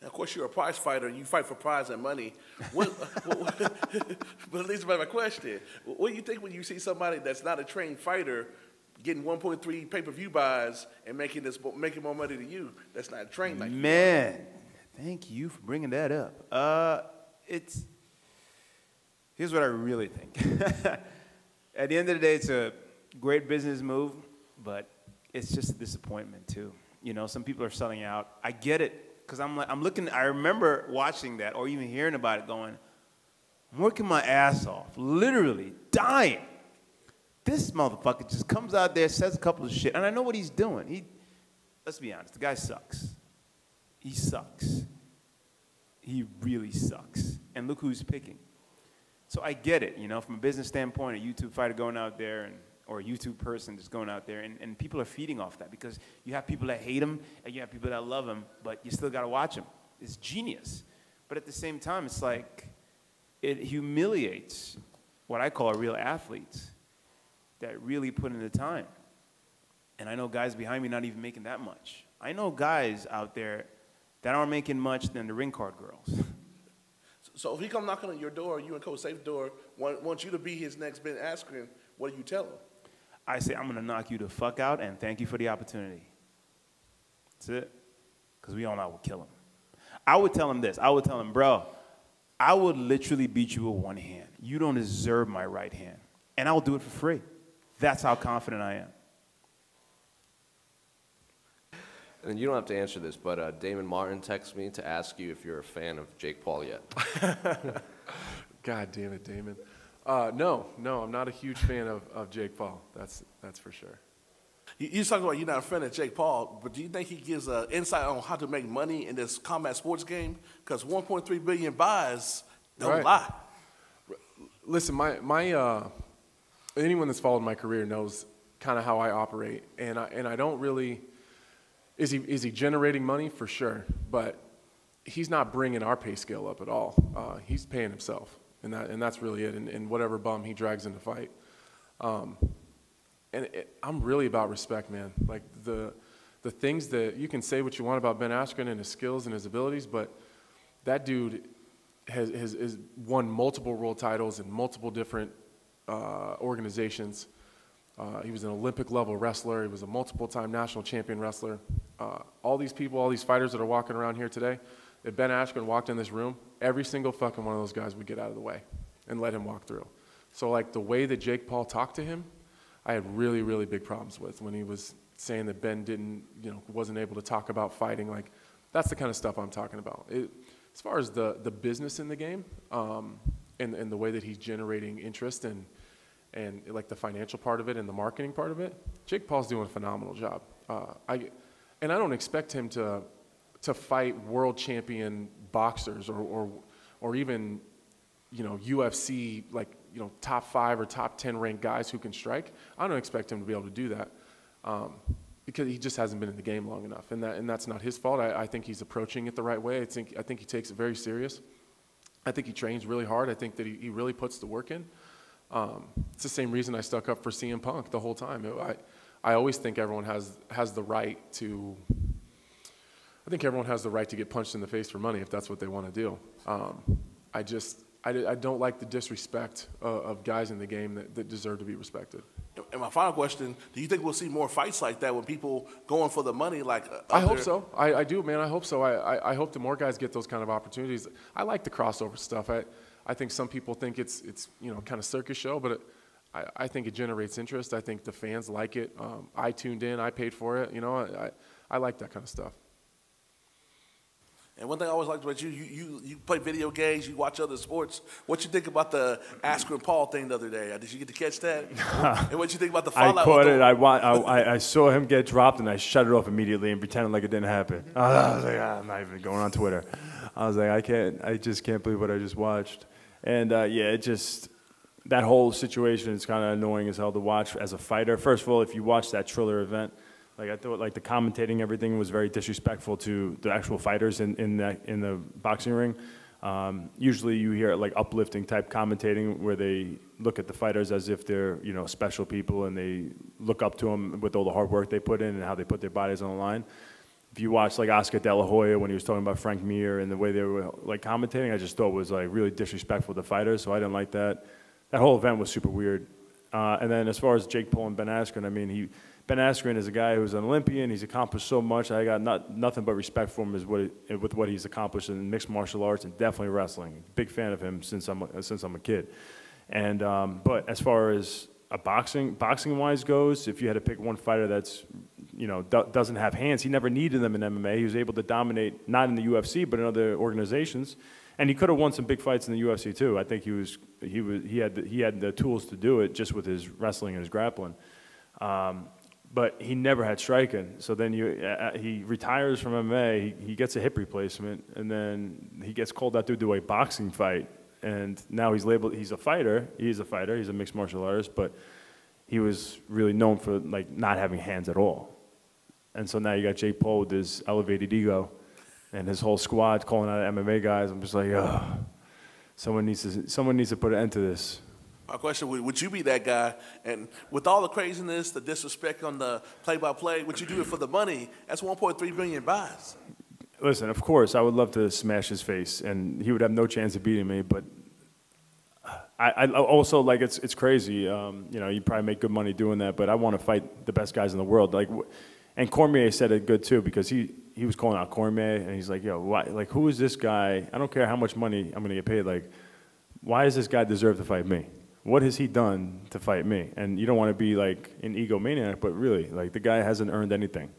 Of course, you're a prize fighter, and you fight for prize and money. But at least about my question, what do you think when you see somebody that's not a trained fighter getting 1.3 pay-per-view buys and making more money than you that's not trained like you? Man, thank you for bringing that up. Here's what I really think. At the end of the day, it's a great business move, but it's just a disappointment too. You know, some people are selling out. I get it. Because I'm looking, I remember watching that or even hearing about it going, I'm working my ass off, literally dying. This motherfucker just comes out there, says a couple of shit, and I know what he's doing. Let's be honest, the guy sucks. He sucks. He really sucks. And look who he's picking. So I get it, you know, from a business standpoint, a YouTube fighter going out there or a YouTube person just going out there, and people are feeding off that because you have people that hate him and you have people that love him, but you still got to watch him. It's genius. But at the same time, it's like it humiliates what I call real athletes that really put in the time. And I know guys behind me not even making that much. I know guys out there that aren't making much than the ring card girls. So if he come knocking on your door, you and Coach Safe's door, wants you to be his next Ben Askren, what do you tell him? I say, I'm going to knock you the fuck out and thank you for the opportunity. That's it. Because we all know I would kill him. I would tell him this. I would tell him, bro, I would literally beat you with one hand. You don't deserve my right hand. And I will do it for free. That's how confident I am. And you don't have to answer this, but Damon Martin texted me to ask you if you're a fan of Jake Paul yet. God damn it, Damon. No, I'm not a huge fan of Jake Paul. That's for sure. You talking about you're not a fan of Jake Paul, but do you think he gives insight on how to make money in this combat sports game? Because 1.3 billion buys don't lie. Listen, anyone that's followed my career knows kind of how I operate, and I don't really. Is he generating money? For sure, but he's not bringing our pay scale up at all. He's paying himself. And that's really it, and whatever bum he drags in the fight. I'm really about respect, man. Like the things that you can say what you want about Ben Askren and his skills and his abilities, but that dude has won multiple world titles in multiple different organizations. He was an Olympic level wrestler. He was a multiple-time national champion wrestler. All these people, all these fighters that are walking around here today, if Ben Askren walked in this room, every single fucking one of those guys would get out of the way and let him walk through. So like the way that Jake Paul talked to him, I had really, really big problems with when he was saying that Ben wasn't able to talk about fighting. Like that's the kind of stuff I'm talking about. As far as the business in the game and the way that he's generating interest and like the financial part of it and the marketing part of it, Jake Paul's doing a phenomenal job. I don't expect him to fight world champion boxers or even UFC top 5 or top 10 ranked guys who can strike. I don't expect him to be able to do that because he just hasn't been in the game long enough, and that's not his fault. I think he's approaching it the right way. I think he takes it very serious. I think he trains really hard. I think that he really puts the work in. It's the same reason I stuck up for CM Punk the whole time. I always think everyone has the right to. I think everyone has the right to get punched in the face for money if that's what they want to do. I don't like the disrespect of guys in the game that deserve to be respected. And my final question, do you think we'll see more fights like that with people going for the money? I hope so. I do, man. I hope so. I hope that more guys get those kind of opportunities. I like the crossover stuff. I think some people think it's kind of circus show, but I think it generates interest. I think the fans like it. I tuned in. I paid for it. I like that kind of stuff. And one thing I always liked about you play video games, you watch other sports. What you think about the Askren Paul thing the other day? Did you get to catch that? And what you think about the fallout? I caught it. I saw him get dropped, and I shut it off immediately and pretended like it didn't happen. I was like, I'm not even going on Twitter. I was like, I just can't believe what I just watched. And that whole situation is kind of annoying as hell to watch as a fighter. First of all, if you watch that Triller event, I thought the commentating, everything was very disrespectful to the actual fighters in the boxing ring. Usually you hear uplifting type commentating where they look at the fighters as if they're special people and they look up to them with all the hard work they put in and how they put their bodies on the line. if you watch like Oscar De La Hoya when he was talking about Frank Mir and the way they were like commentating, I just thought was like really disrespectful to fighters, so I didn't like that. That whole event was super weird. And then as far as Jake Paul and Ben Askren, I mean, Ben Askren is a guy who's an Olympian. He's accomplished so much. I got nothing but respect for him with what he's accomplished in mixed martial arts and definitely wrestling. Big fan of him since I'm a kid. And but as far as a boxing wise goes, if you had to pick one fighter that's doesn't have hands, he never needed them in MMA. He was able to dominate not in the UFC but in other organizations, and he could have won some big fights in the UFC too. I think he had the tools to do it just with his wrestling and his grappling. But he never had striking. So then he retires from MMA, he gets a hip replacement, and then he gets called out to do a boxing fight. And now he's labeled, he's a fighter, he's a mixed martial artist, but he was really known for like not having hands at all. And so now you got Jake Paul with his elevated ego and his whole squad calling out MMA guys. I'm just like, oh, someone needs to put an end to this. My question, would you be that guy? And with all the craziness, the disrespect on the play-by-play, would you do it for the money? That's 1.3 billion buys. Listen, of course, I would love to smash his face, and he would have no chance of beating me. But I also, like, it's crazy. You probably make good money doing that, but I want to fight the best guys in the world. Like, and Cormier said it good too, because he was calling out Cormier, and he's like, yo, why? Like, who is this guy? I don't care how much money I'm going to get paid. Like, why does this guy deserve to fight me? What has he done to fight me? And you don't want to be like an egomaniac, but really, like, the guy hasn't earned anything.